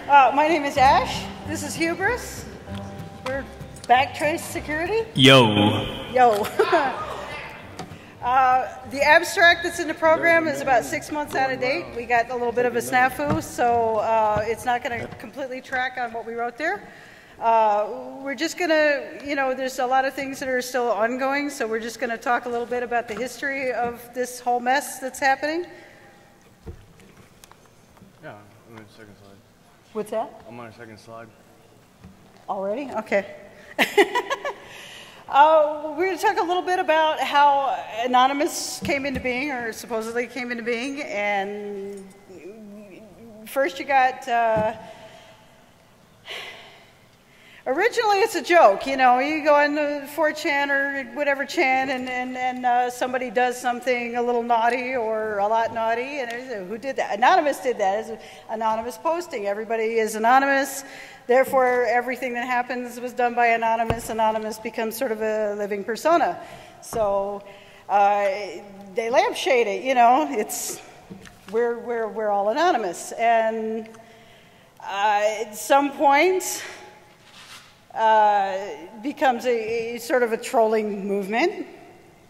My name is Ash. This is Hubris. We're Backtrace Security. Yo. Yo. The abstract that's in the program is about 6 months out of date. We got a little bit of a snafu, so it's not going to completely track on what we wrote there. We're just going to, there's a lot of things that are still ongoing, so we're just going to talk a little bit about the history of this whole mess that's happening. Yeah, I'm on the second slide. What's that? I'm on the second slide. Already? Okay. We're going to talk a little bit about how Anonymous came into being, or supposedly came into being. And first you got, originally it's a joke, you go on the 4chan or whatever chan and somebody does something a little naughty or a lot naughty. And who did that? Anonymous did that. It's anonymous posting. Everybody is anonymous. Therefore, everything that happens was done by Anonymous. Anonymous becomes sort of a living persona. So they lampshade it, it's, we're all anonymous. And at some point, becomes a sort of a trolling movement.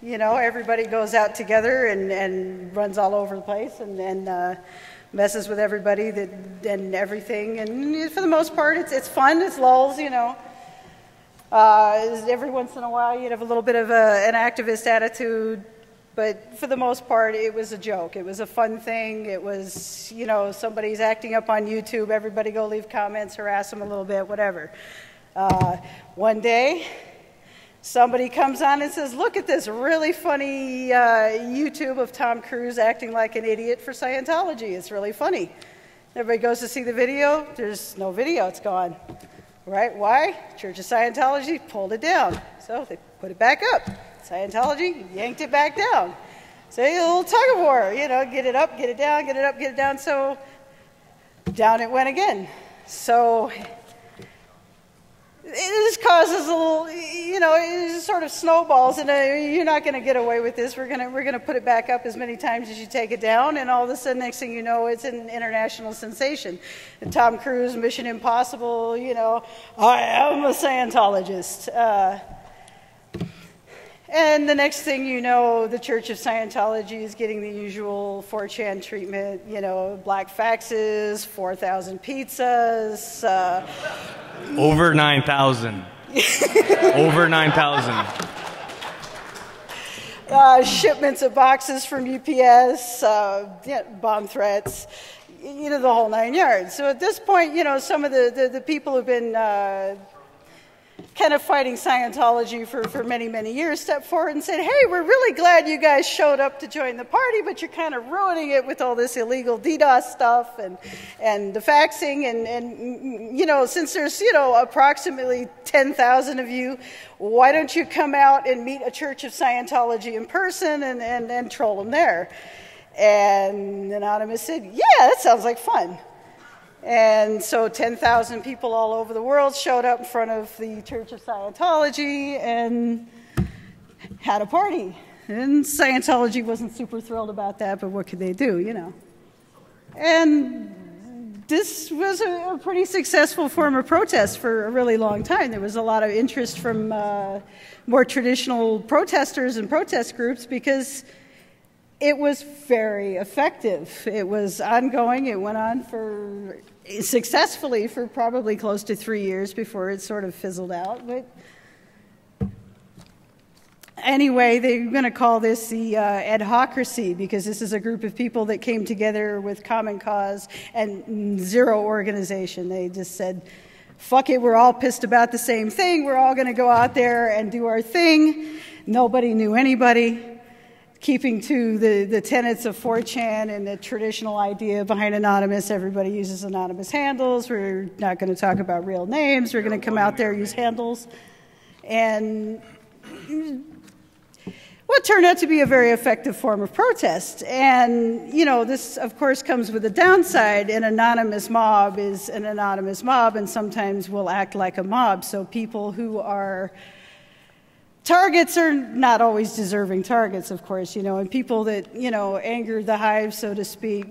Everybody goes out together and runs all over the place and messes with everybody and everything. And for the most part, it's fun. It's lulz. Every once in a while, you'd have a little bit of an activist attitude. But for the most part, it was a joke. It was a fun thing. It was, somebody's acting up on YouTube. Everybody go leave comments, harass them a little bit, whatever. One day, somebody comes on and says, look at this really funny YouTube of Tom Cruise acting like an idiot for Scientology. It's really funny. Everybody goes to see the video. There's no video. It's gone. Right? Why? Church of Scientology pulled it down. So they put it back up. Scientology yanked it back down. So a little tug of war, get it up, get it down, get it up, get it down. So down it went again. So it just causes a little, it just sort of snowballs, and you're not going to get away with this. We're going to put it back up as many times as you take it down, and all of a sudden, next thing you know, it's an international sensation. And Tom Cruise, Mission Impossible, I am a Scientologist. And the next thing you know, the Church of Scientology is getting the usual 4chan treatment, black faxes, 4,000 pizzas. Over 9,000. Over 9,000. Shipments of boxes from UPS, bomb threats, the whole 9 yards. So at this point, some of the people who've been kind of fighting Scientology for many, many years stepped forward and said, hey, we're really glad you guys showed up to join the party, but you're kind of ruining it with all this illegal DDoS stuff and the faxing. And since there's, approximately 10,000 of you, why don't you come out and meet a Church of Scientology in person and troll them there? And Anonymous said, yeah, that sounds like fun. And so 10,000 people all over the world showed up in front of the Church of Scientology and had a party. And Scientology wasn't super thrilled about that, but what could they do, And this was a pretty successful form of protest for a really long time. There was a lot of interest from more traditional protesters and protest groups because it was very effective. It was ongoing. It went on successfully for probably close to 3 years before it sort of fizzled out. But anyway, they're going to call this the adhocracy because this is a group of people that came together with common cause and zero organization. They just said, fuck it, we're all pissed about the same thing. We're all going to go out there and do our thing. Nobody knew anybody. Keeping to the tenets of 4chan and the traditional idea behind Anonymous, everybody uses anonymous handles. We're not going to talk about real names. We're going to come out there, use handles. And what turned out to be a very effective form of protest. And, this, of course, comes with a downside. An anonymous mob is an anonymous mob and sometimes will act like a mob. So people who are targets are not always deserving targets, of course, and people that, anger the hive, so to speak,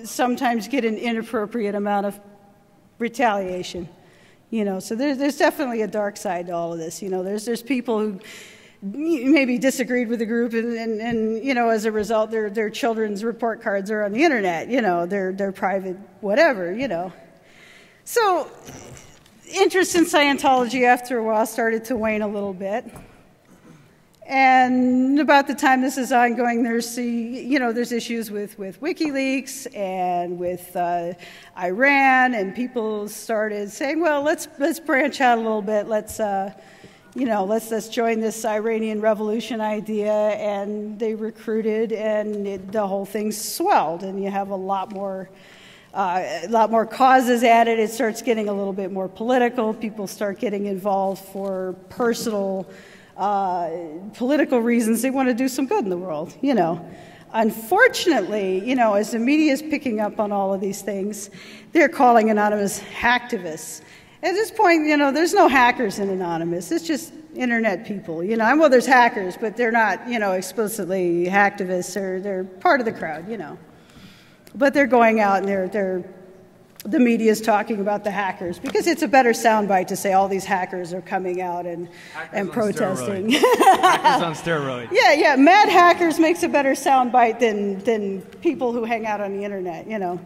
sometimes get an inappropriate amount of retaliation. You know, so there's definitely a dark side to all of this. You know, there's people who maybe disagreed with the group, and you know, as a result, their children's report cards are on the internet. You know, their private whatever. You know, so interest in Scientology after a while started to wane a little bit. And about the time this is ongoing, there's issues with WikiLeaks and with Iran, and people started saying, well, let's branch out a little bit. Let's join this Iranian Revolution idea. And they recruited, and the whole thing swelled, and you have a lot more causes added. It starts getting a little bit more political. People start getting involved for personal political reasons. They want to do some good in the world, you know. Unfortunately, you know, as the media is picking up on all of these things, they're calling Anonymous hacktivists. At this point, you know, there's no hackers in Anonymous. It's just internet people, you know. And well, there's hackers, but they're not, you know, explicitly hacktivists, or they're part of the crowd, you know. But they're going out and the media is talking about the hackers because it's a better soundbite to say all these hackers are coming out and protesting. Hackers on steroids. Yeah, mad hackers makes a better soundbite than people who hang out on the internet, you know.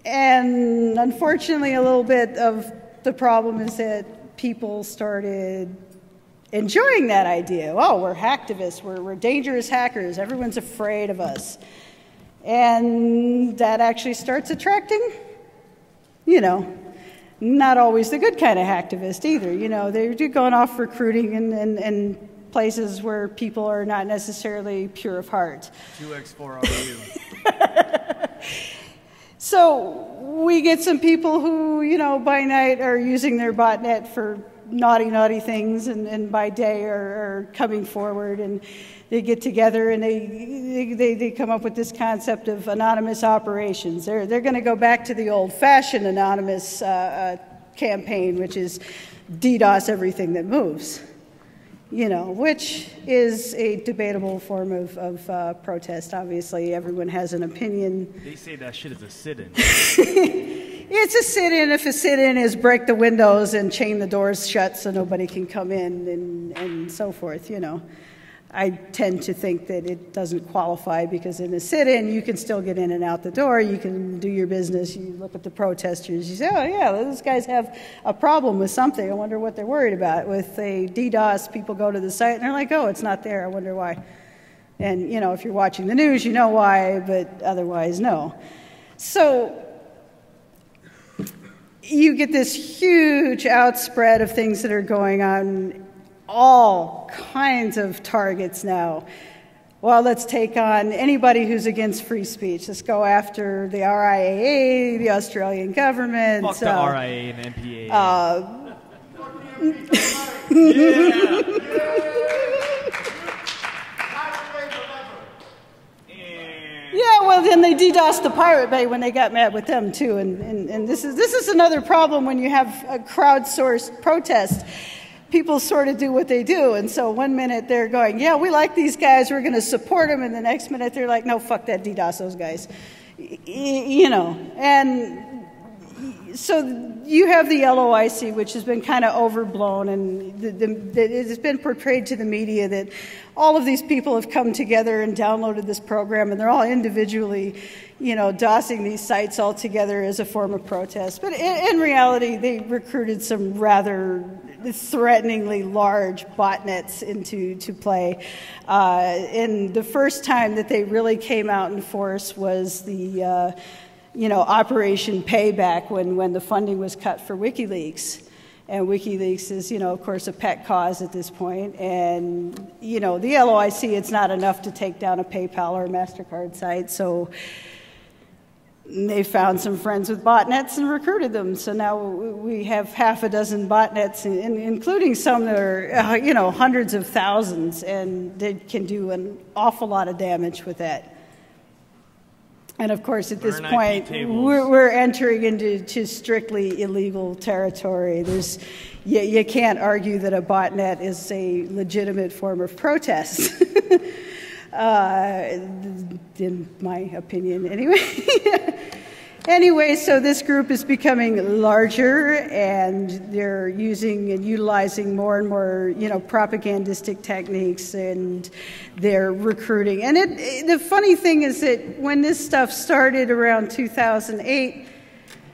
And unfortunately, a little bit of the problem is that people started enjoying that idea. Oh, we're hacktivists, we're dangerous hackers, everyone's afraid of us. And that actually starts attracting, you know, not always the good kind of hacktivist either. You know, they're going off recruiting in places where people are not necessarily pure of heart. 2x4 RU. So we get some people who, you know, by night are using their botnet for naughty things, and by day are coming forward, and they get together and they come up with this concept of anonymous operations. They're going to go back to the old-fashioned anonymous campaign, which is DDoS everything that moves, you know, which is a debatable form of protest. Obviously, everyone has an opinion. They say that shit is a sit-in. It's a sit-in if a sit-in is break the windows and chain the doors shut so nobody can come in and so forth, you know. I tend to think that it doesn't qualify because in a sit-in, you can still get in and out the door. You can do your business. You look at the protesters. You say, oh, yeah, those guys have a problem with something. I wonder what they're worried about. With a DDoS, people go to the site, and they're like, oh, it's not there. I wonder why. And, you know, if you're watching the news, you know why, but otherwise, no. So you get this huge outspread of things that are going on, all kinds of targets now. Well, let's take on anybody who's against free speech. Let's go after the RIAA, the Australian government. Fuck the RIAA and MPAA. Yeah, well, then they DDoSed the Pirate Bay when they got mad with them, too. And this is another problem when you have a crowdsourced protest. People sort of do what they do. And so one minute they're going, yeah, we like these guys, we're going to support them. And the next minute they're like, no, fuck that, DDoS those guys. You know, and so you have the LOIC, which has been kind of overblown, and it's been portrayed to the media that all of these people have come together and downloaded this program, and they're all individually, you know, DOSing these sites all together as a form of protest. But in reality, they recruited some rather threateningly large botnets into play. And the first time that they really came out in force was the Operation Payback, when the funding was cut for WikiLeaks. And WikiLeaks is, you know, of course, a pet cause at this point. And, you know, the LOIC, it's not enough to take down a PayPal or a MasterCard site. So they found some friends with botnets and recruited them. So now we have half a dozen botnets, including some that are, hundreds of thousands. And they can do an awful lot of damage with that. And of course, at this point, we're entering into strictly illegal territory. You can't argue that a botnet is a legitimate form of protest, in my opinion, anyway. Anyway, so this group is becoming larger, and they're using and utilizing more and more, propagandistic techniques, and they're recruiting. And the funny thing is that when this stuff started around 2008,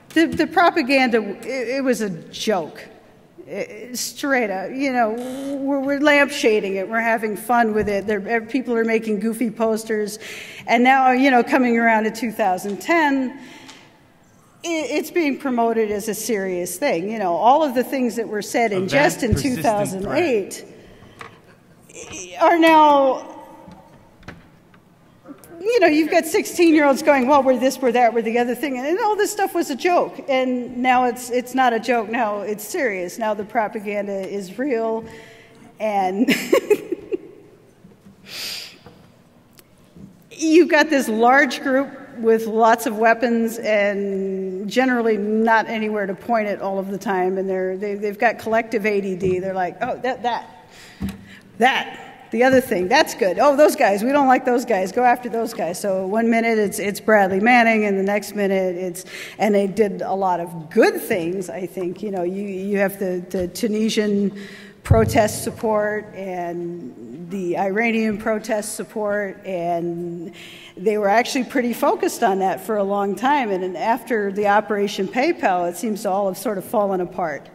the propaganda, it was a joke. Straight up, we're lampshading it. We're having fun with it. People are making goofy posters. And now, coming around to 2010, it's being promoted as a serious thing. All of the things that were said in jest in 2008 are now, you've got 16-year-olds going, well, we're this, we're that, we're the other thing. And all this stuff was a joke. And now it's not a joke. Now it's serious. Now the propaganda is real. And you've got this large group with lots of weapons and generally not anywhere to point it all of the time. And they've got collective ADD. They're like, oh, that. The other thing, that's good. Oh, those guys, we don't like those guys. Go after those guys. So one minute it's Bradley Manning, and the next minute and they did a lot of good things, I think. You have the Tunisian protest support and the Iranian protest support, and they were actually pretty focused on that for a long time. And after the Operation PayPal, it seems to all have sort of fallen apart.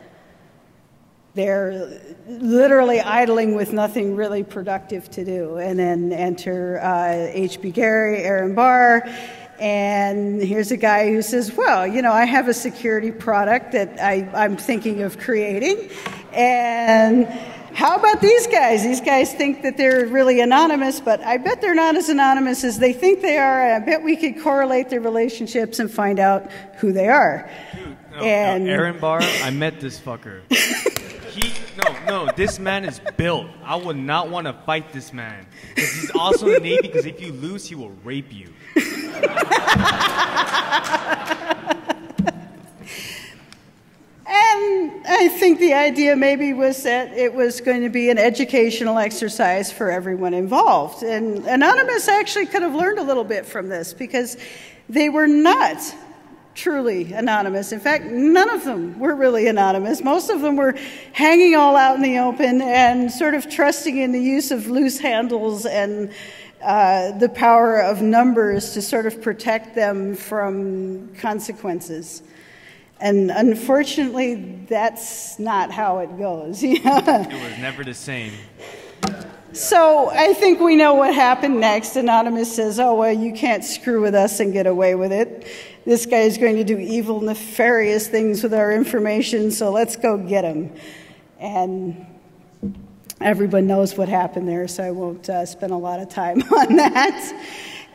They're literally idling with nothing really productive to do. And then enter H.B. Gary, Aaron Barr, and here's a guy who says, well, I have a security product that I'm thinking of creating, and how about these guys? These guys think that they're really anonymous, but I bet they're not as anonymous as they think they are. I bet we could correlate their relationships and find out who they are. Dude, Aaron Barr, I met this fucker. This man is built. I would not want to fight this man. Because he's also in the Navy, because if you lose, he will rape you. And I think the idea maybe was that it was going to be an educational exercise for everyone involved. And Anonymous actually could have learned a little bit from this, because they were not truly anonymous. In fact, none of them were really anonymous. Most of them were hanging all out in the open and sort of trusting in the use of loose handles and the power of numbers to sort of protect them from consequences. And unfortunately, that's not how it goes. It was never the same. So I think we know what happened next. Anonymous says, oh, well, you can't screw with us and get away with it. This guy is going to do evil, nefarious things with our information, so let's go get him. And everyone knows what happened there, so I won't spend a lot of time on that.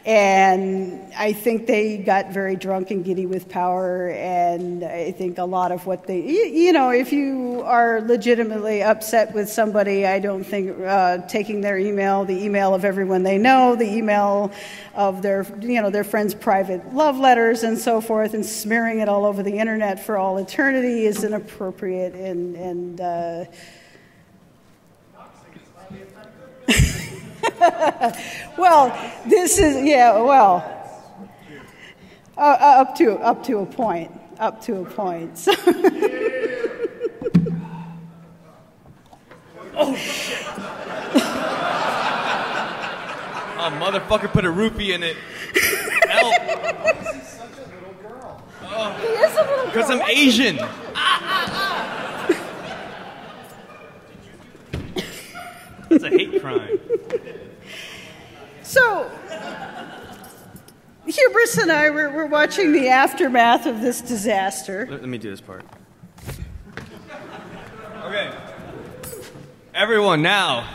And I think they got very drunk and giddy with power, and I think a lot of what they, if you are legitimately upset with somebody, I don't think taking their email, the email of everyone they know, the email of their friends' private love letters and so forth, and smearing it all over the internet for all eternity is inappropriate and well, this is up to a point. So oh shit! Oh, motherfucker put a rupee in it. Help! Why is he such a little girl? He is a little girl. Because I'm Asian. That's a hate crime. So, Hubris and I were watching the aftermath of this disaster. Let me do this part. Okay. Everyone, now,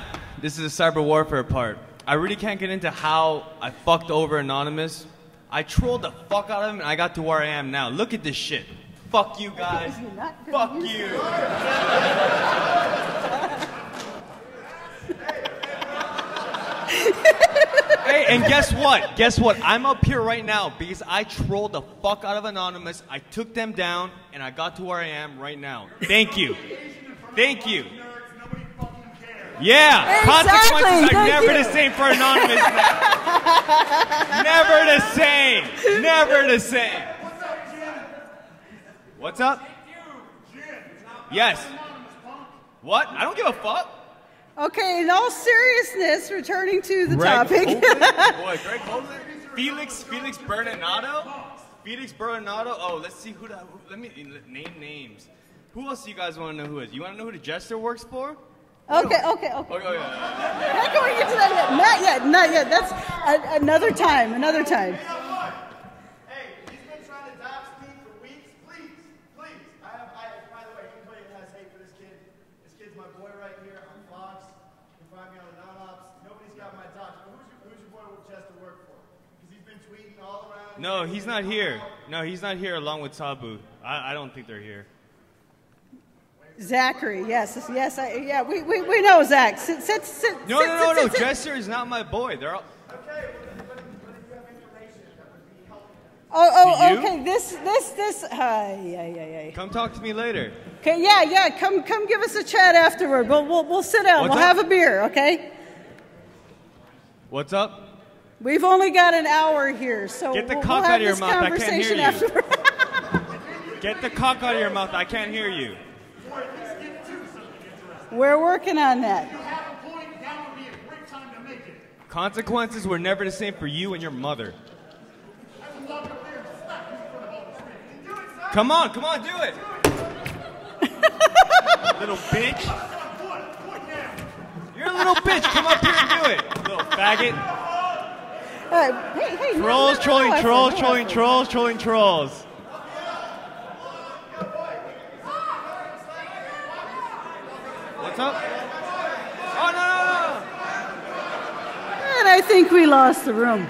this is the cyber warfare part. I really can't get into how I fucked over Anonymous. I trolled the fuck out of him and I got to where I am now. Look at this shit. Fuck you guys. Fuck you. Hey, and guess what? Guess what? I'm up here right now because I trolled the fuck out of Anonymous. I took them down, and I got to where I am right now. Thank you. Thank you. Yeah, exactly. Consequences are never the same for Anonymous. Never the same. Never the same. What's up? Yes. What? I don't give a fuck. Okay, in all seriousness, returning to the Greg topic. Boy, Greg Holden? Felix Bernardo? Felix Bernardo? Oh, let's see let me name names. Who else do you guys want to know who is? You want to know who the Jester works for? Okay. Oh, yeah. Not going into that yet. Not yet. That's another time. Hey, he's been trying to dox me for weeks. Please. By the way, anybody that has hate for this kid's my boy right here on Fox. You can find me on the non-ops. Nobody's got my dox. But who's your boy Chester work for? Because he's been tweeting all around. No, he's not here. No, he's not here along with Sabu. I don't think they're here. Zachary, yes, we know Zach. Sit. No. Jester is not my boy. They're all. Okay, but if you have information that would be helpful. Okay. This. Yeah. Come talk to me later. Okay, yeah. Come give us a chat afterward. We'll sit down. What's we'll up? have a beer, okay? What's up? We've only got an hour here, so Get the we'll cock have out of your this mouth. I can't hear conversation you. afterward. Get the cock out of your mouth. I can't hear you. We're working on that. Consequences were never the same for you and your mother. Come on, do it. Little bitch. You're a little bitch. Come up here and do it, little faggot. Hey, Trolls, trolling trolls. What's up? Oh, no. And I think we lost the room.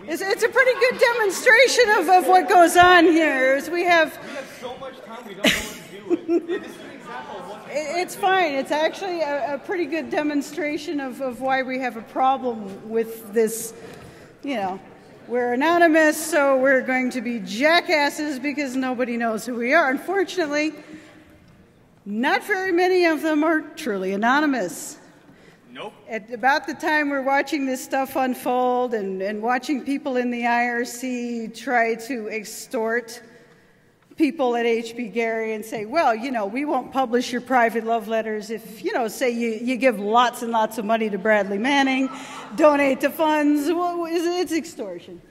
It's a pretty good demonstration of what goes on here. As we have so much time, we don't know what to do with. This is an example of what It's fine. It's actually a pretty good demonstration of why we have a problem with this, We're anonymous, so we're going to be jackasses because nobody knows who we are. Unfortunately, not very many of them are truly anonymous. Nope. At about the time we're watching this stuff unfold and watching people in the IRC try to extort people at HB Gary and say, well, we won't publish your private love letters if, say you give lots and lots of money to Bradley Manning, donate to funds. Well, it's extortion.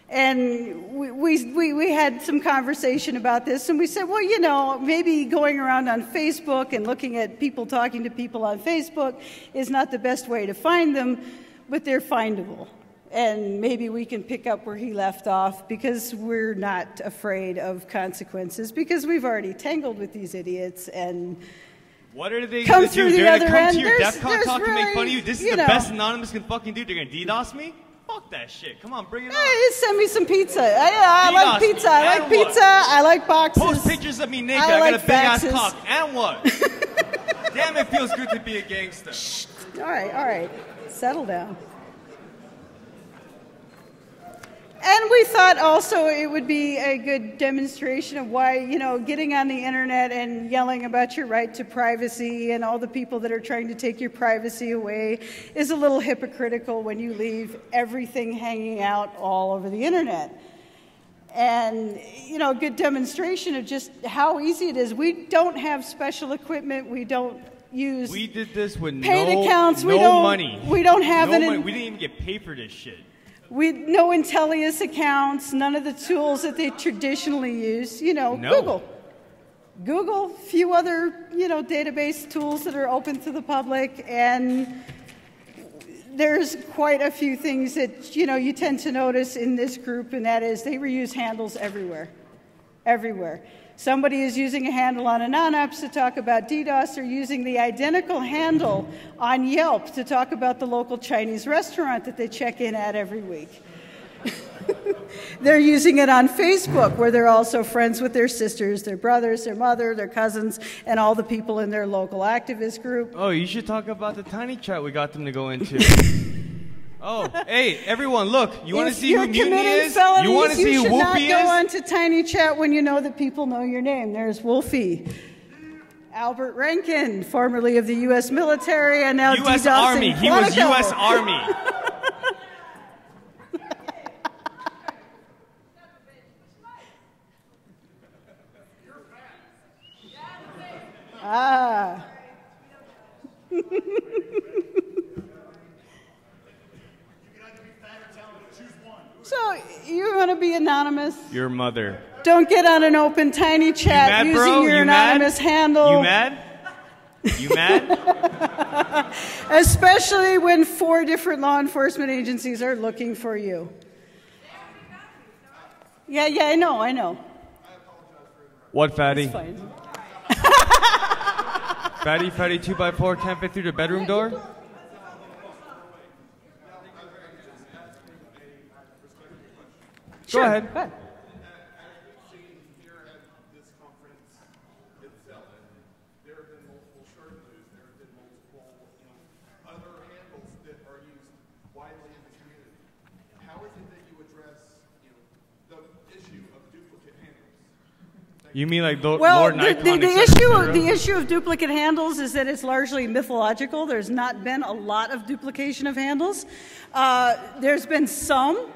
And we had some conversation about this, and we said, well, maybe going around on Facebook and looking at people talking to people on Facebook is not the best way to find them, but they're findable. And maybe we can pick up where he left off because we're not afraid of consequences because we've already tangled with these idiots and what are they come going to do? through the They're other going to come end. to your There's DEFCON talk to make really, fun of you? This is the best Anonymous can fucking do. They're going to DDoS me? Fuck that shit. Come on, bring it on. Hey, send me some pizza. I like pizza. I like what? pizza. I like boxes. Post pictures of me naked. I I like got a big-ass faxes. cock. And what? Damn, it feels good to be a gangster. All right. Settle down. And we thought also it would be a good demonstration of why, getting on the internet and yelling about your right to privacy and all the people that are trying to take your privacy away is a little hypocritical when you leave everything hanging out all over the internet. And, a good demonstration of just how easy it is. We don't have special equipment. We don't use We did this with paid accounts. no money. We don't have no money. We didn't even get paid for this shit. No Intellius accounts, none of the tools that they traditionally use. Google, few other, database tools that are open to the public, and there's quite a few things that, you tend to notice in this group, and that is they reuse handles everywhere. Somebody is using a handle on Anonymous to talk about DDoS. They're using the identical handle on Yelp to talk about the local Chinese restaurant that they check in at every week. They're using it on Facebook, where they're also friends with their sisters, their brothers, their mother, their cousins, and all the people in their local activist group. Oh, you should talk about the tiny chat we got them to go into. Oh, hey, everyone, look. You want to see who Mutiny is? Felonies, you want to see who Wolfie You should not go is? on to Tiny Chat when you know that people know your name. There's Wolfie. Albert Rankin, formerly of the U.S. military and now U.S. DDoSing Army. He was Quantico. U.S. Army. So you want to be anonymous? Your mother. Don't get on an open tiny chat mad, using bro? your You anonymous mad? handle. You mad? You mad? Especially when 4 different law enforcement agencies are looking for you. Yeah, I know. What, fatty? It's fine. Fatty 2x4 can't fit through the bedroom door? Sure. Go ahead. Go ahead. You mean like Well, Lord Nikon? the issue of duplicate handles is that it's largely mythological. There's not been a lot of duplication of handles. There's been some.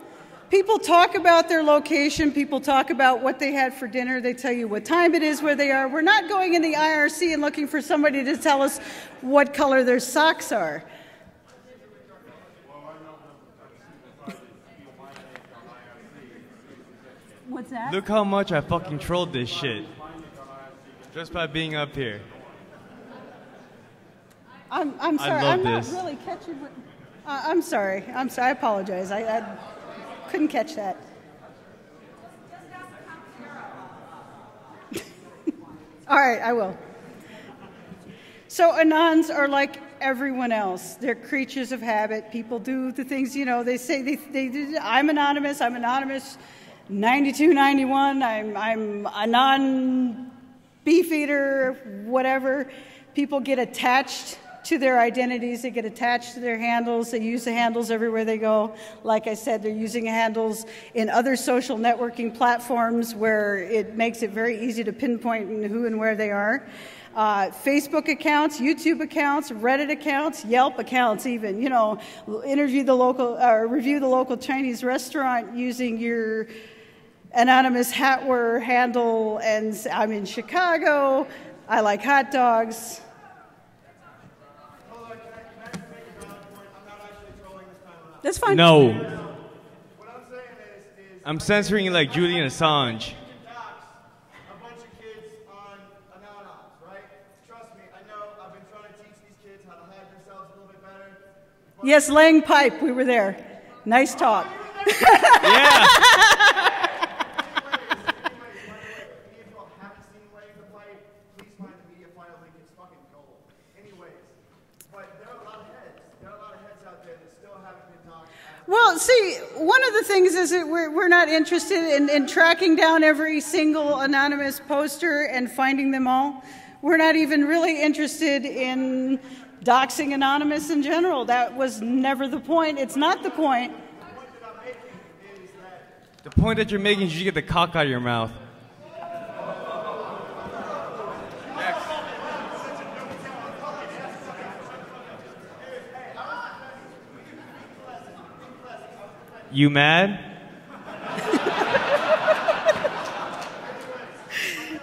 People talk about their location. People talk about what they had for dinner. They tell you what time it is, where they are. We're not going in the IRC and looking for somebody to tell us what color their socks are. What's that? Look how much I fucking trolled this shit. Just by being up here. I'm sorry. love I'm this. not really catching what... I'm sorry. I apologize. I couldn't catch that. All right, I will. So Anons are like everyone else. They're creatures of habit. People do the things, they say they do. I'm anonymous. 9291. I'm a non-beefeater, whatever. People get attached to their identities. They get attached to their handles. They use the handles everywhere they go. Like I said, they're using handles in other social networking platforms where it makes it very easy to pinpoint who and where they are. Facebook accounts, YouTube accounts, Reddit accounts, Yelp accounts even. Review the local Chinese restaurant using your anonymous hatwear handle, and I'm in Chicago. I like hot dogs. Hold on, can I make a valid point? I'm not actually trolling this time around. That's fine. No. What I'm saying is I'm censoring you like Julian Assange. a bunch of kids on Anonymous, right? Trust me, I know. I've been trying to teach these kids how to hide themselves a little bit better. Yes, laying pipe. We were there. Nice talk. Yeah. Well, see, one of the things is that we're not interested in tracking down every single anonymous poster and finding them all. We're not even really interested in doxing anonymous in general. That was never the point. It's not the point. The point that you're making is you get the cock out of your mouth. You mad?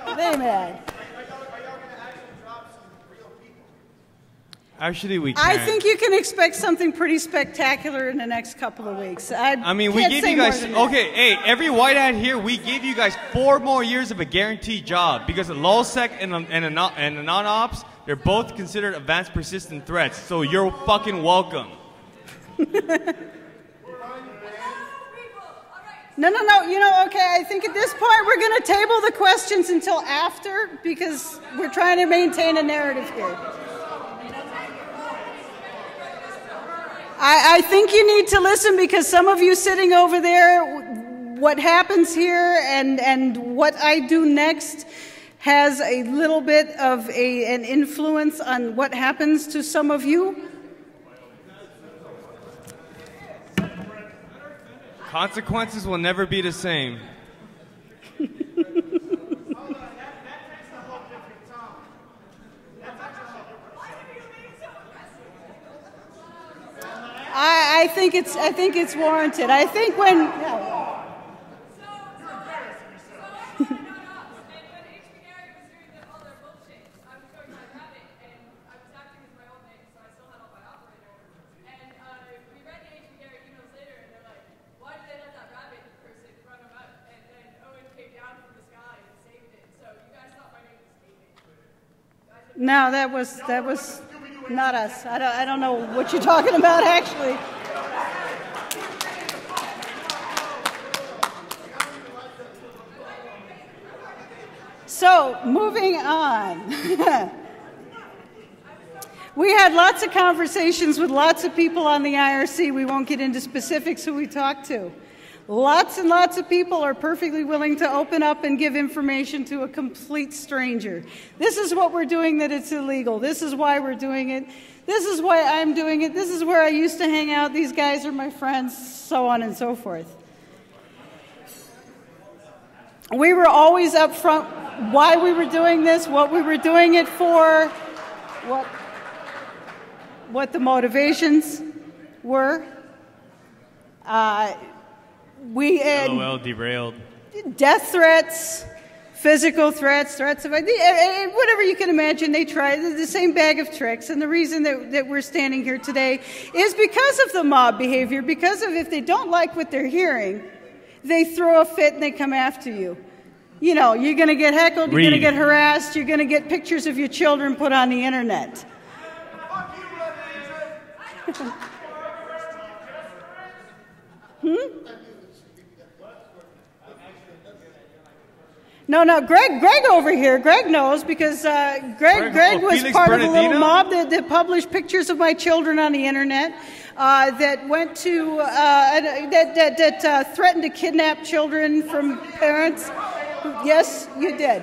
They mad. Actually, we can. I think you can expect something pretty spectacular in the next couple of weeks. I mean, we can't gave say you guys. more than that. Okay, hey, every white hat here, we gave you guys 4 more years of a guaranteed job because LulzSec and non-ops, they're both considered advanced persistent threats. So you're fucking welcome. No. Okay, I think at this point we're going to table the questions until after because we're trying to maintain a narrative here. I think you need to listen because some of you sitting over there, what happens here and what I do next has a little bit of an influence on what happens to some of you. Consequences will never be the same. I think it's warranted. I think when. Yeah. No, that was not us. I don't know what you're talking about, actually. So, moving on. We had lots of conversations with lots of people on the IRC. We won't get into specifics who we talked to. Lots and lots of people are perfectly willing to open up and give information to a complete stranger. This is what we're doing, that it's illegal. This is why we're doing it. This is why I'm doing it. This is where I used to hang out. These guys are my friends, so on and so forth. We were always up front why we were doing this, what we were doing it for, what the motivations were. We had LOL derailed. Death threats, physical threats, threats of whatever you can imagine. They tried the same bag of tricks. And the reason that we're standing here today is because of the mob behavior, because of if they don't like what they're hearing, they throw a fit and they come after you. You know, you're going to get heckled, you're going to get harassed, you're going to get pictures of your children put on the internet. No, Greg over here. Greg knows because Greg was Felix part of a little Bernardino? mob that published pictures of my children on the internet, that went to that threatened to kidnap children from parents. Yes, you did.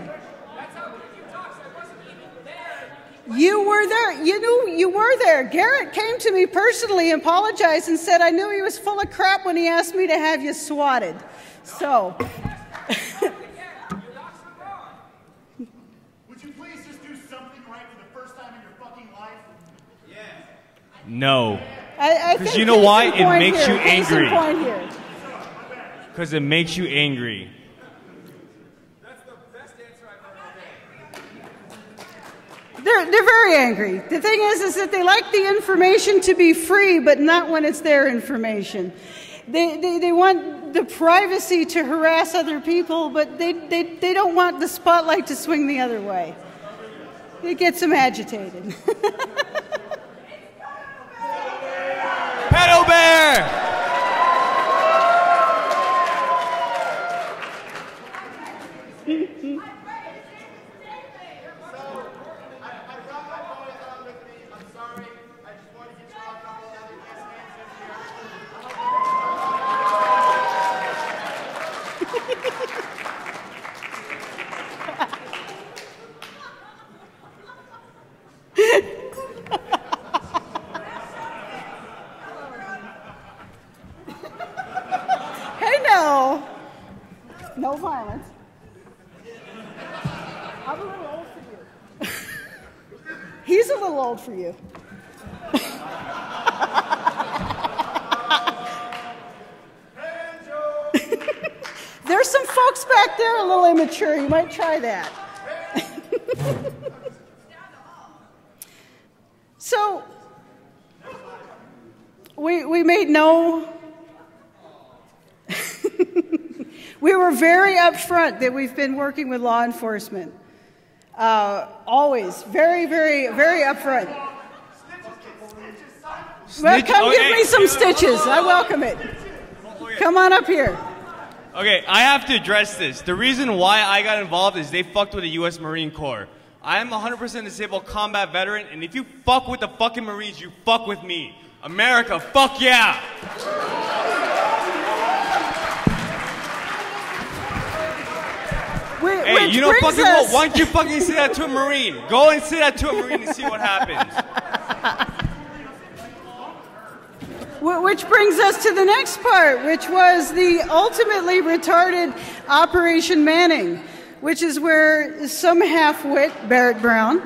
You were there. You knew you were there. Garrett came to me personally and apologized and said I knew he was full of crap when he asked me to have you swatted. So. Would you please just do something right for the first time in your fucking life? Yeah. No. Because you know why? It makes you Case in angry. point here. Because it makes you angry. They're very angry. The thing is that they like the information to be free, but not when it's their information. They want the privacy to harass other people, but they don't want the spotlight to swing the other way. It gets them agitated. Pedo Bear! No violence. I'm a little old for you. He's a little old for you. There's some folks back there a little immature. You might try that. So, we made no... We were very upfront that we've been working with law enforcement. Always. Very, very, very upfront. Well, come give me some stitches. I welcome it. Come on up here. Okay, I have to address this. The reason why I got involved is they fucked with the U.S. Marine Corps. I am 100% disabled combat veteran, and if you fuck with the fucking Marines, you fuck with me. America, fuck yeah! Hey, you know fucking what? Why don't you fucking say that to a Marine? Go and say that to a Marine and see what happens. Which brings us to the next part, which was the ultimately retarded Operation Manning, which is where some half-wit, Barrett Brown,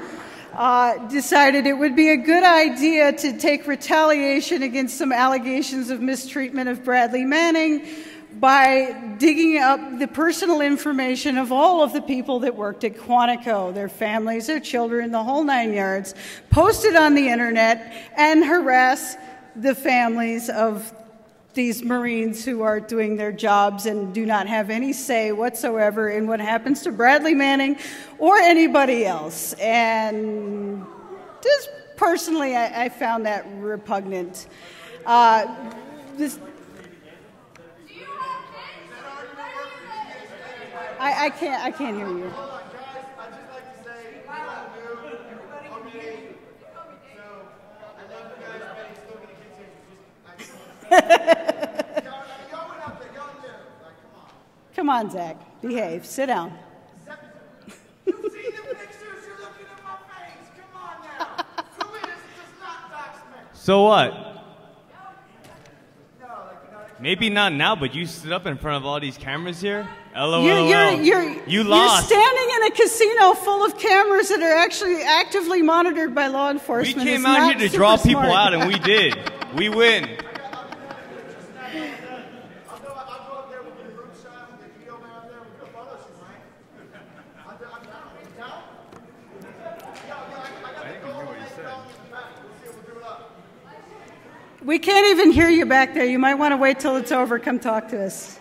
decided it would be a good idea to take retaliation against some allegations of mistreatment of Bradley Manning by digging up the personal information of all of the people that worked at Quantico, their families, their children, the whole 9 yards, post it on the internet and harass the families of these Marines who are doing their jobs and do not have any say whatsoever in what happens to Bradley Manning or anybody else. And just personally, I found that repugnant. I can't hear you. Come on, Zach. Behave. Sit down. You see the pictures? You're looking at my face. Come on now. Who is does not dox me? So what? Maybe not now, but you stood up in front of all these cameras here? LOL. You lost. You're standing in a casino full of cameras that are actually actively monitored by law enforcement. We came out here to draw people out, and we did. We win. We can't even hear you back there. You might want to wait till it's over. Come talk to us.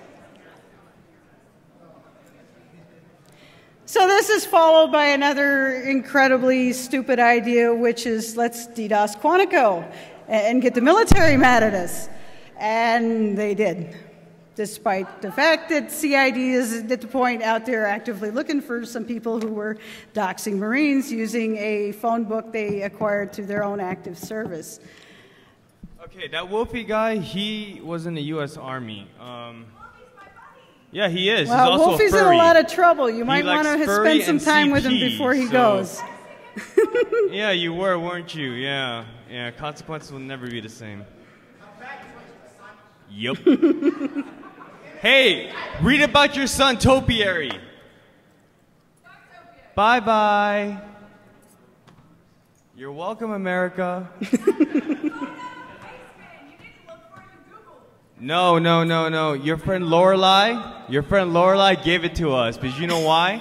So this is followed by another incredibly stupid idea, which is let's DDoS Quantico and get the military mad at us. And they did, despite the fact that CID is at the point out there actively looking for some people who were doxing Marines using a phone book they acquired through their own active service. Okay, that Wolfie guy, he was in the U.S. Army. Yeah, he is. Well, he's also Wolfie's a furry. in a lot of trouble. You might want to spend some time with him CP, before he so. goes. Yeah, you were, weren't you? Yeah. Yeah, consequences will never be the same. Yup. Hey, read about your son, Topiary. Bye-bye. You're welcome, America. No. Your friend Lorelai gave it to us, but you know why?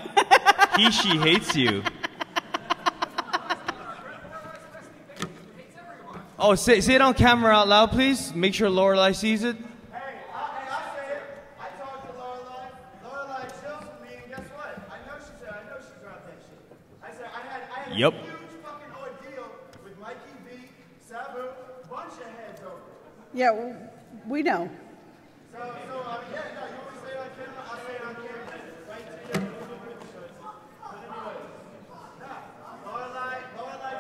She hates you. Oh, say it on camera out loud, please. Make sure Lorelai sees it. Hey, I say it. I talked to Lorelai. Lorelai chills with me, and guess what? I know she dropped that shit. I said I had a huge fucking ordeal with Mikey B, Sabu, bunch of heads over. Yeah, we know. So, I mean, yeah, no, you want me to say it on camera? I'll say it on camera. Right to you. But anyway, no. Lorelai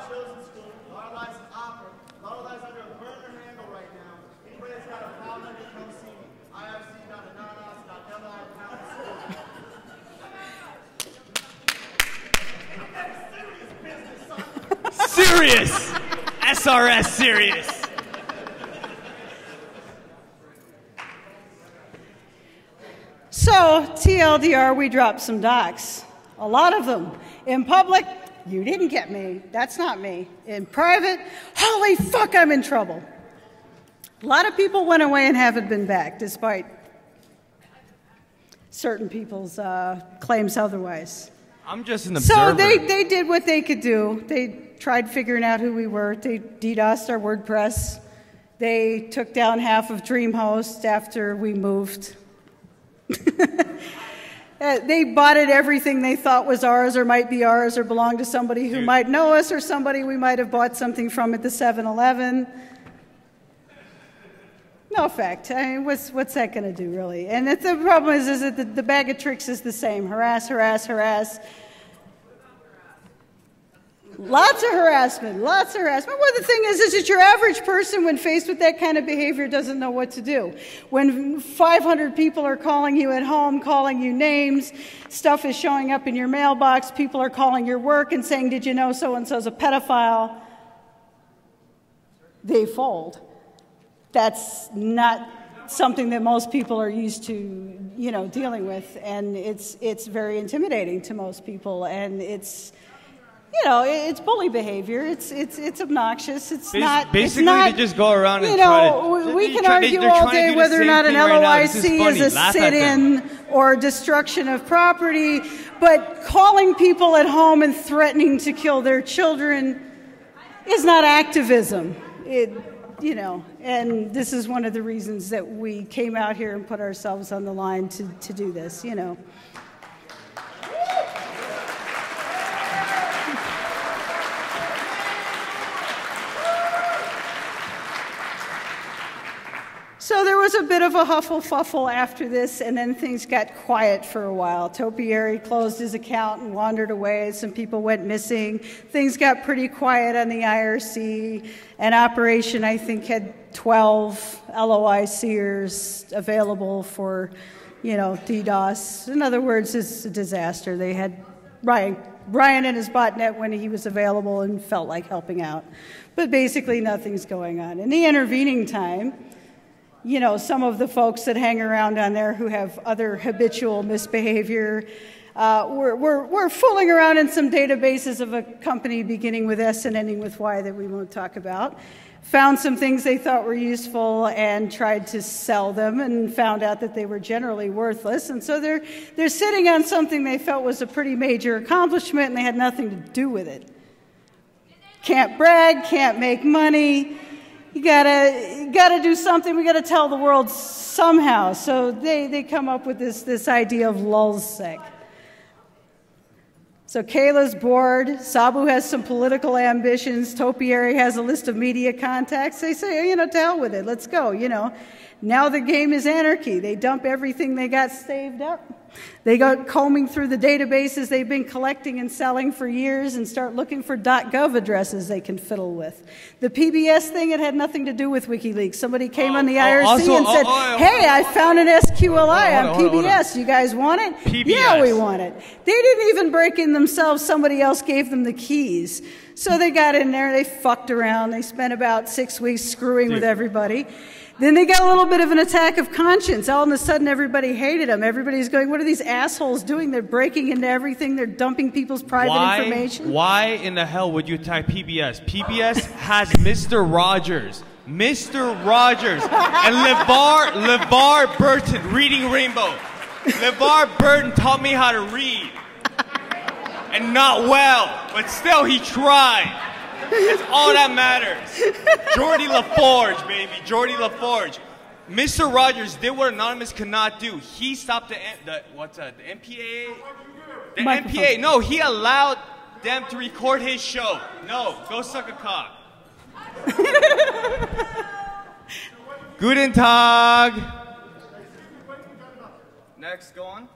chills in school. Lorelai's an opera. Lorelai's under a burner handle right now. Anybody that's got a problem, you come see me. IFC.ananas.li. Serious! SRS serious. So, TLDR, we dropped some docs. A lot of them. In public, you didn't get me. That's not me. In private, holy fuck, I'm in trouble. A lot of people went away and haven't been back, despite certain people's claims otherwise. I'm just an observer. So they did what they could do. They tried figuring out who we were. They DDoSed our WordPress. They took down half of DreamHost after we moved. They botted everything they thought was ours or might be ours or belonged to somebody who might know us or somebody we might have bought something from at the 7-Eleven. No effect. I mean, what's that going to do, really? And the problem is that the bag of tricks is the same. Harass. Lots of harassment. Well, the thing is that your average person, when faced with that kind of behavior, doesn't know what to do. When 500 people are calling you at home, calling you names, stuff is showing up in your mailbox, people are calling your work and saying, did you know so-and-so's a pedophile? They fold. That's not something that most people are used to, dealing with, and it's very intimidating to most people, and it's bully behavior. It's obnoxious. Basically, they just go around and we can argue all day whether or not an LOIC is a sit-in or destruction of property, but calling people at home and threatening to kill their children is not activism. you know, and this is one of the reasons that we came out here and put ourselves on the line to do this, you know. So there was a bit of a huffle-fuffle after this, and then things got quiet for a while. Topiary closed his account and wandered away. Some people went missing. Things got pretty quiet on the IRC. An operation, I think, had 12 LOICers available for, you know, DDoS. In other words, it's a disaster. They had Ryan in his botnet when he was available and felt like helping out. But basically, nothing's going on. In the intervening time, you know, some of the folks that hang around on there who have other habitual misbehavior were fooling around in some databases of a company beginning with S and ending with Y that we won't talk about. Found some things they thought were useful and tried to sell them and found out that they were generally worthless. And so they're sitting on something they felt was a pretty major accomplishment and they had nothing to do with it. Can't brag, can't make money. You gotta do something. We gotta tell the world somehow. So they come up with this idea of lulzsec. So Kayla's bored. Sabu has some political ambitions. Topiary has a list of media contacts. They say, you know, to hell with it. Let's go. You know, now the game is anarchy. They dump everything they got saved up. They go combing through the databases they've been collecting and selling for years and start looking for .gov addresses they can fiddle with. The PBS thing, it had nothing to do with WikiLeaks. Somebody came on the IRC and said, hey, I found an SQLI on PBS. You guys want it? PBS. Yeah, we want it. They didn't even break in themselves. Somebody else gave them the keys. So they got in there. They fucked around. They spent about 6 weeks screwing with everybody. Then they got a little bit of an attack of conscience. All of a sudden, everybody hated them. Everybody's going, what are these assholes doing? They're breaking into everything. They're dumping people's private information. Why in the hell would you attack PBS? PBS has Mr. Rogers. Mr. Rogers. And LeVar Burton reading Rainbow. LeVar Burton taught me how to read. And not well, but still he tried. That's all that matters. Geordie LaForge, baby. Geordie LaForge. Mr. Rogers did what Anonymous could not do. He stopped the MPAA? The MPA. No, he allowed them to record his show. No, go suck a cock. Guten Tag. Next, go on.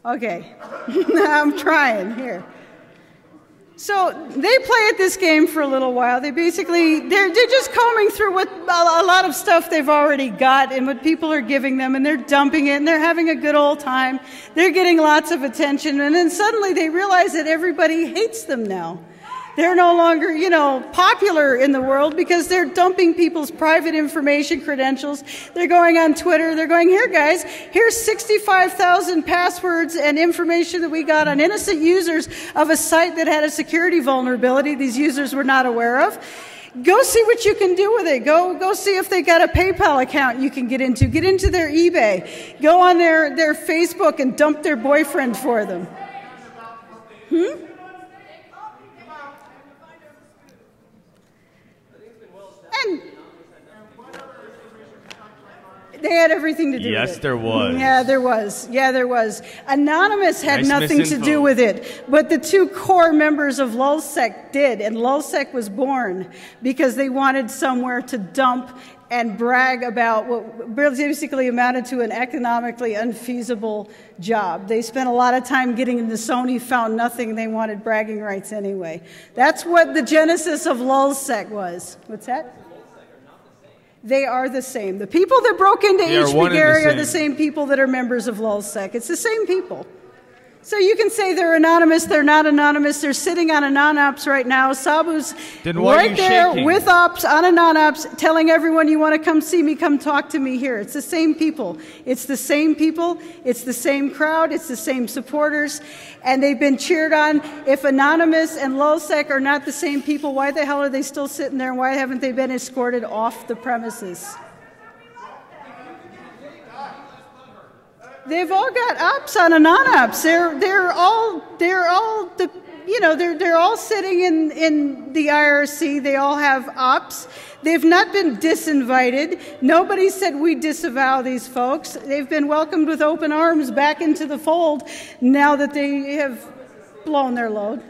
Okay. I'm trying here. So they play at this game for a little while. They're just combing through what a lot of stuff they've already got and what people are giving them, and they're dumping it, and they're having a good old time. They're getting lots of attention, and then suddenly they realize that everybody hates them now. They're no longer, you know, popular in the world because they're dumping people's private information, credentials. They're going on Twitter. They're going, here, guys, here's 65,000 passwords and information that we got on innocent users of a site that had a security vulnerability these users were not aware of. Go see what you can do with it. Go see if they got a PayPal account you can get into. Get into their eBay. Go on their Facebook and dump their boyfriend for them. And they had everything to do with it. Yes, there was. Yeah, there was. Yeah, there was. Anonymous had nothing to do with it, but the two core members of lulzsec did, and lulzsec was born because they wanted somewhere to dump and brag about what basically amounted to an economically unfeasible job. They spent a lot of time getting into Sony, found nothing, and they wanted bragging rights anyway. That's what the genesis of lulzsec was. What's that? They are the same. The people that broke into HBGary are the same people that are members of lulzsec. It's the same people. So you can say they're anonymous, they're not anonymous, they're sitting on a non-ops right now. Sabu's right there with ops on a non-ops telling everyone you want to come see me, come talk to me here. It's the same people. It's the same people. It's the same crowd. It's the same supporters. And they've been cheered on. If Anonymous and lulzsec are not the same people, why the hell are they still sitting there and why haven't they been escorted off the premises? They've all got ops on a non-ops. They're all you know, they're all sitting in the IRC. They all have ops. They've not been disinvited. Nobody said we disavow these folks. They've been welcomed with open arms back into the fold now that they have blown their load.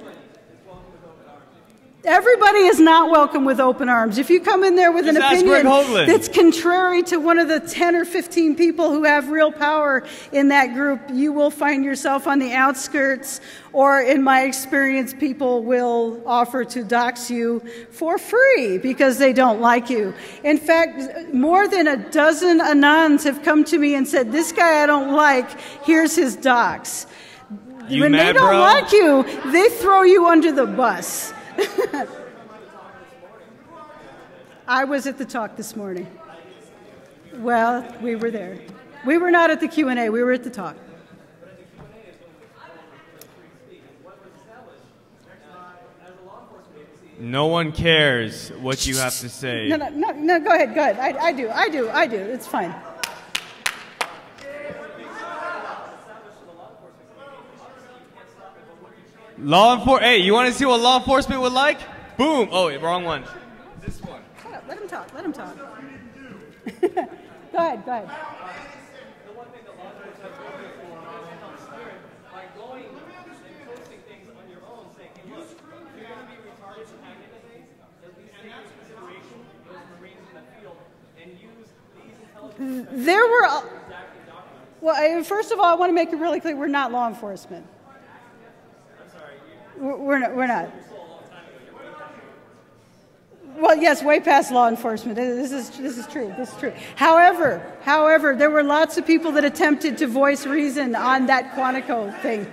Everybody is not welcome with open arms. If you come in there with an opinion that's contrary to one of the 10 or 15 people who have real power in that group, you will find yourself on the outskirts, or in my experience, people will offer to dox you for free because they don't like you. In fact, more than a dozen Anons have come to me and said, this guy I don't like, here's his dox. When they don't like you, they throw you under the bus. I was at the talk this morning. Well, we were there. We were not at the Q&A. We were at the talk. No one cares what you have to say. No, go ahead, go ahead. I do. It's fine. Hey, you want to see what law enforcement would like? Boom. Oh, wrong one. This one. Shut up. Let him talk. Let him talk. Go ahead. There were... Well, first of all, I want to make it really clear, we're not law enforcement. We're not. Well, yes, way past law enforcement. This is true. This is true. However, there were lots of people that attempted to voice reason on that Quantico thing.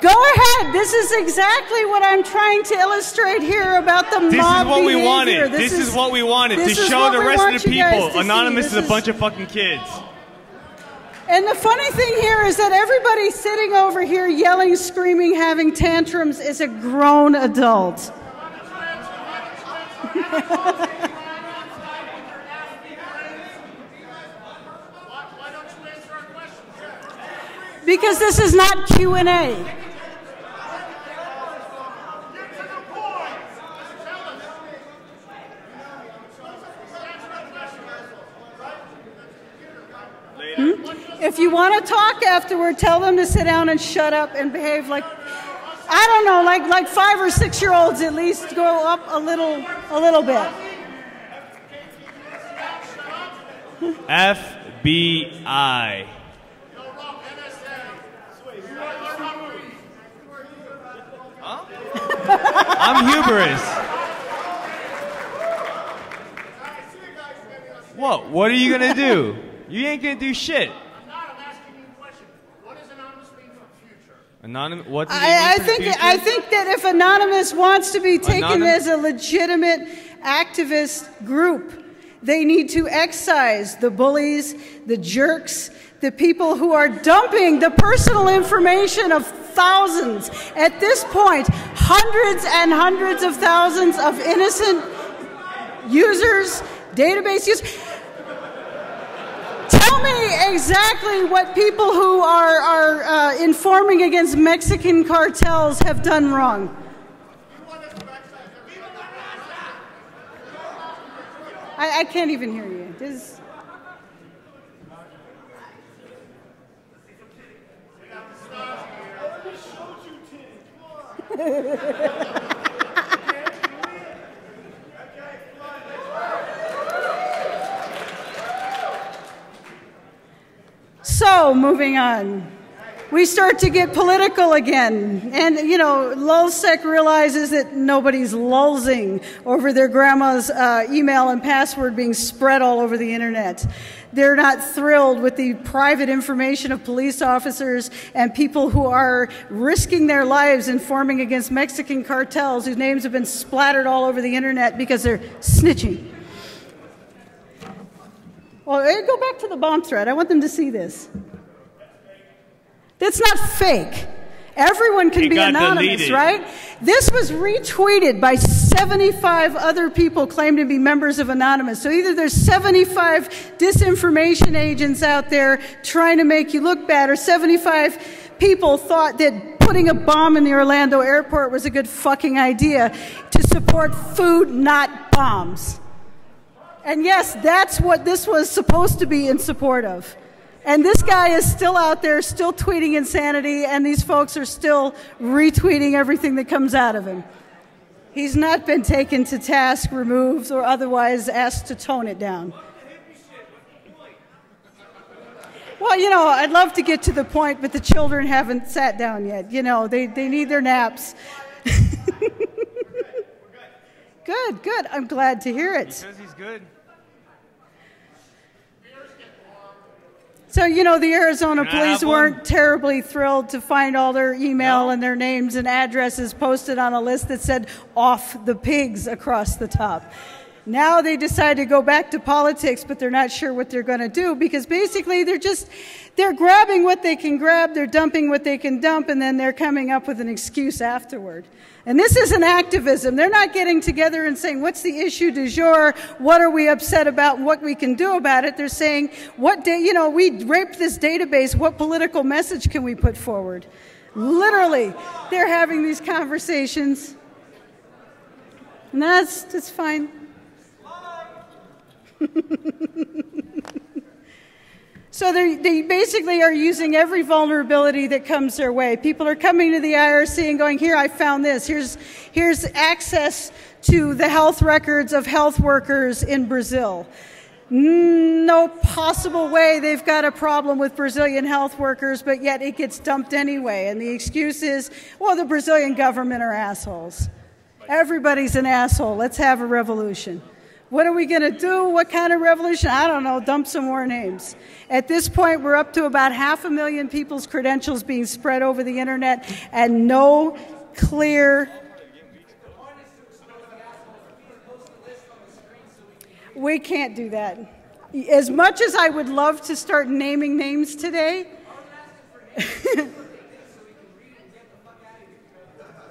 Go ahead. This is exactly what I'm trying to illustrate here about the mob behavior. This is what we wanted. This is what we wanted. To show the rest of the people Anonymous is a bunch of fucking kids. And the funny thing here is that everybody sitting over here yelling, screaming, having tantrums is a grown adult. Because this is not Q&A. If you want to talk afterward, tell them to sit down and shut up and behave like, I don't know, like 5 or 6 year olds at least. Go up a little bit. FBI. Huh? I'm Hubris. What are you gonna do? You ain't gonna do shit. Anonymous. What does it mean for the future? I think that if Anonymous wants to be taken as a legitimate activist group, they need to excise the bullies, the jerks, the people who are dumping the personal information of thousands. At this point, hundreds and hundreds of thousands of innocent users, database users. Tell me exactly what people who are informing against Mexican cartels have done wrong. I can't even hear you. So, moving on. We start to get political again. And, you know, LulzSec realizes that nobody's lulzing over their grandma's email and password being spread all over the internet. They're not thrilled with the private information of police officers and people who are risking their lives informing against Mexican cartels whose names have been splattered all over the internet because they're snitching. Well, go back to the bomb threat. I want them to see this. That's not fake. Everyone can be anonymous, deleted. right? This was retweeted by 75 other people claimed to be members of Anonymous. So either there's 75 disinformation agents out there trying to make you look bad, or 75 people thought that putting a bomb in the Orlando airport was a good fucking idea to support food, not bombs. And yes, that's what this was supposed to be in support of. And this guy is still out there, still tweeting insanity, and these folks are still retweeting everything that comes out of him. He's not been taken to task, removed, or otherwise asked to tone it down. Well, you know, I'd love to get to the point, but the children haven't sat down yet. You know, they need their naps. Good, good. I'm glad to hear it. Because he's good. So, you know, the Arizona Can I police have one? weren't terribly thrilled to find all their email and their names and addresses posted on a list that said "off the pigs" across the top. Now they decide to go back to politics, but they're not sure what they're going to do, because basically they're grabbing what they can grab, they're dumping what they can dump, and then they're coming up with an excuse afterward. And this isn't activism. They're not getting together and saying, what's the issue du jour? What are we upset about? And what we can do about it? They're saying, we raped this database. What political message can we put forward? Literally, they're having these conversations. And that's fine. So they basically are using every vulnerability that comes their way. People are coming to the IRC and going, here, I found this. Here's access to the health records of health workers in Brazil. No possible way they've got a problem with Brazilian health workers, but yet it gets dumped anyway. And the excuse is, well, the Brazilian government are assholes. Everybody's an asshole. Let's have a revolution. What are we going to do? What kind of revolution? I don't know. Dump some more names. At this point, we're up to about 500,000 people's credentials being spread over the internet, and no clear... We can't do that. As much as I would love to start naming names today,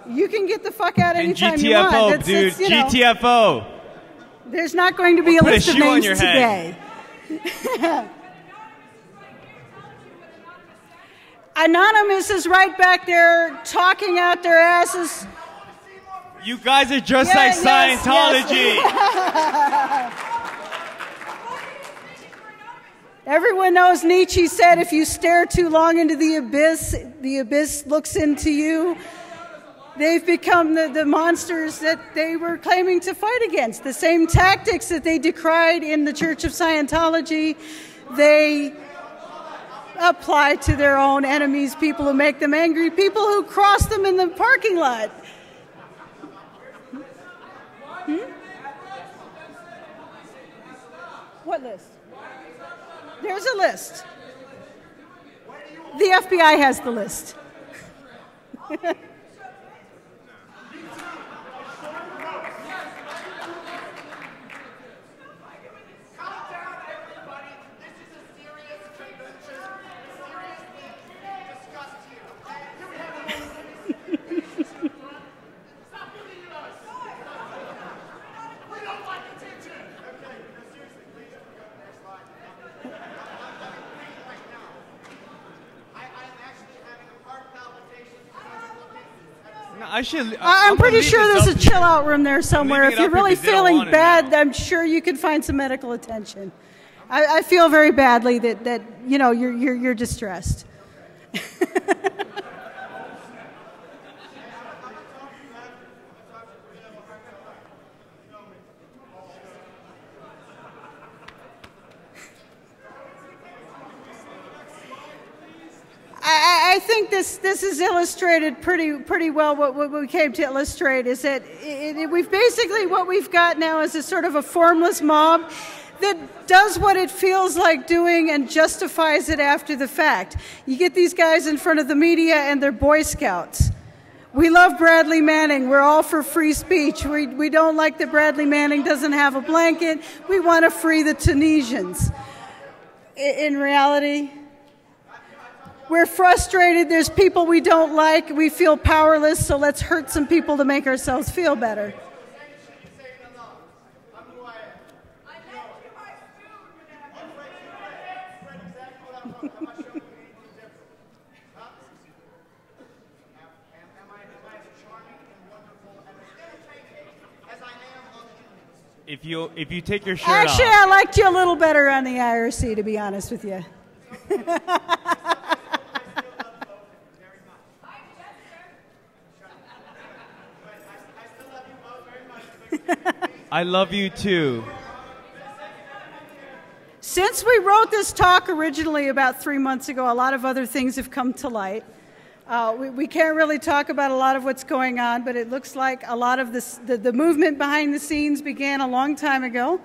you can get the fuck out anytime you want. GTFO, dude. GTFO. There's not going to be a list of names today. Anonymous is right back there talking out their asses. You guys are just like Scientology. Yes. Everyone knows Nietzsche said, if you stare too long into the abyss looks into you. They've become the monsters that they were claiming to fight against. The same tactics that they decried in the Church of Scientology, they apply to their own enemies, people who make them angry, people who cross them in the parking lot. What list? There's a list. The FBI has the list. I'm pretty sure there's a chill out room there somewhere. If you're really feeling bad, I'm sure you can find some medical attention. I feel very badly that you're distressed. I think this is illustrated pretty well. What we came to illustrate is that we've basically, what we've got now is a sort of a formless mob that does what it feels like doing and justifies it after the fact. You get these guys in front of the media and they're Boy Scouts. We love Bradley Manning. We're all for free speech. We don't like that Bradley Manning doesn't have a blanket. We want to free the Tunisians. In reality... We're frustrated. There's people we don't like. We feel powerless, so let's hurt some people to make ourselves feel better. If you take your shirt Actually, off. I liked you a little better on the IRC, to be honest with you. I love you too. Since we wrote this talk originally about 3 months ago, a lot of other things have come to light. We can't really talk about a lot of what's going on, but it looks like a lot of the movement behind the scenes began a long time ago.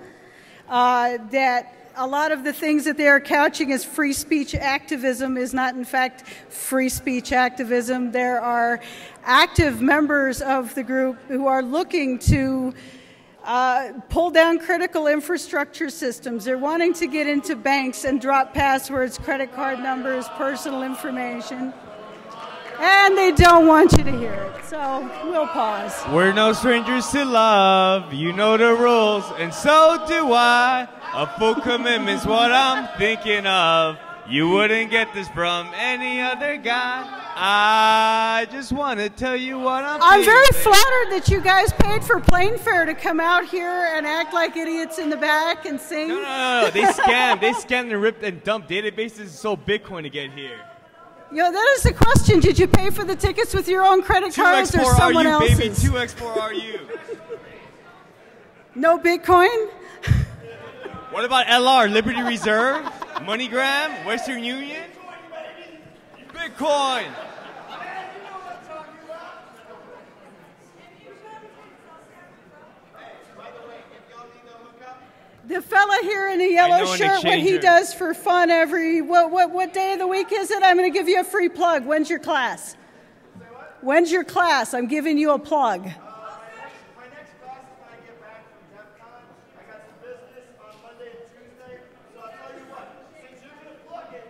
That a lot of the things that they are couching as free speech activism is not, in fact, free speech activism. There are active members of the group who are looking to pull down critical infrastructure systems. They're wanting to get into banks and drop passwords, credit card numbers, personal information. And they don't want you to hear it, so we'll pause. We're no strangers to love, you know the rules, and so do I. A full commitment's what I'm thinking of. You wouldn't get this from any other guy. I just want to tell you what I'm very flattered that you guys paid for plane fare to come out here and act like idiots in the back and sing. No. They scammed and ripped and dumped databases so Bitcoin to get here. You know, that is the question. Did you pay for the tickets with your own credit cards or someone else's? Baby, 2x4RU. No Bitcoin? What about LR, Liberty Reserve, MoneyGram, Western Union? Bitcoin. The fella here in the yellow shirt, what he does for fun every, what day of the week is it? I'm going to give you a free plug. When's your class? When's your class? I'm giving you a plug. My next class is when I get back from DEFCON. I got some business on Monday and Tuesday. So I'll tell you what, since you're going to plug it,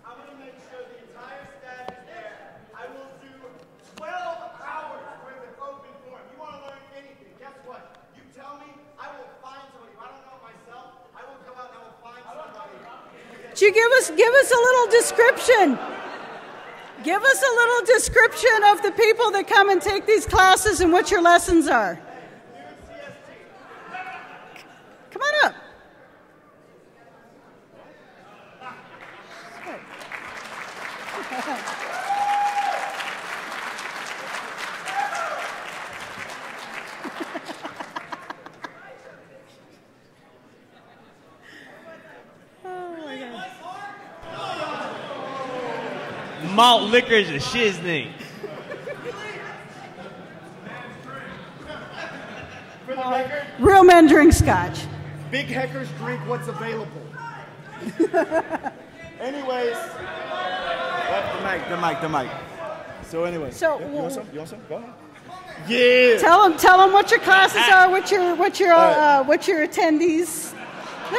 I'm going to make sure the entire staff is there. I will do 12 hours worth of open forum. You want to learn anything, guess what? You tell me, I will find somebody. If I don't know it myself, I will go out and I will find somebody. Could you give us a little description? Give us a little description of the people that come and take these classes and what your lessons are. Come on up. Malt liquor is a shizning. For the record, Real men drink scotch. big heckers drink what's available. Anyways, the mic. So anyway, So, you want some? You want some? Go ahead. Yeah. Tell them what your classes are, what your attendees,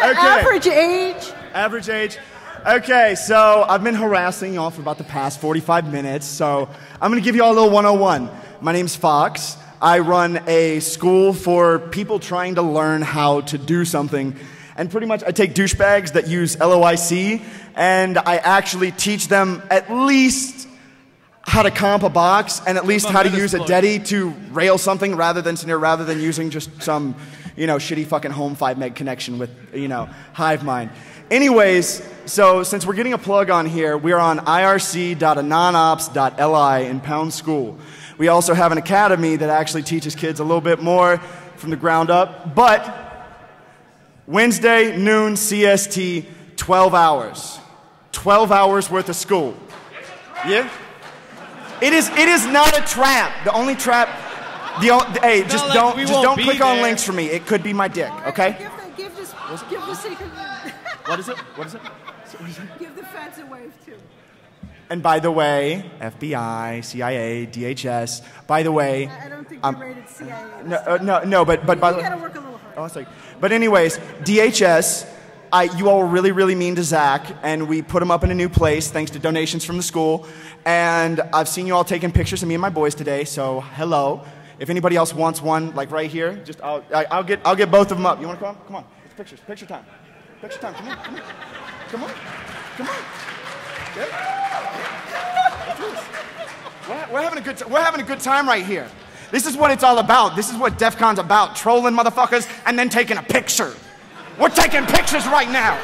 average age. Average age. Okay, so I've been harassing y'all for about the past 45 minutes, so I'm going to give you all a little 101. My name's Fox. I run a school for people trying to learn how to do something. And pretty much I take douchebags that use LOIC, and I actually teach them at least how to comp a box and at least how to use a DEDI to rail something rather than using just some, shitty fucking home 5 meg connection with, hive mind. Anyways, so since we're getting a plug on here, we're on irc.anonops.li in Pound School. We also have an academy that actually teaches kids a little bit more from the ground up. But Wednesday, noon, CST, 12 hours. 12 hours worth of school. Yeah? It is not a trap. The only trap... Hey, just don't click on links for me. It could be my dick, okay? Give the secret... What is it? Give the feds a wave, too. And by the way, FBI, CIA, DHS, by the way... I don't think you're rated CIA. No, but by the way... You gotta work a little harder. But anyways, DHS, you all were really, really mean to Zach, and we put him up in a new place thanks to donations from the school. And I've seen you all taking pictures of me and my boys today, so hello. If anybody else wants one, like right here, just I'll get both of them up. You want to come? Come on, it's pictures. Picture time. Picture time. Come on. Come on. Come on. Come on. We're having a good time right here. This is what it's all about. This is what DEFCON's about. Trolling motherfuckers and then taking a picture. We're taking pictures right now.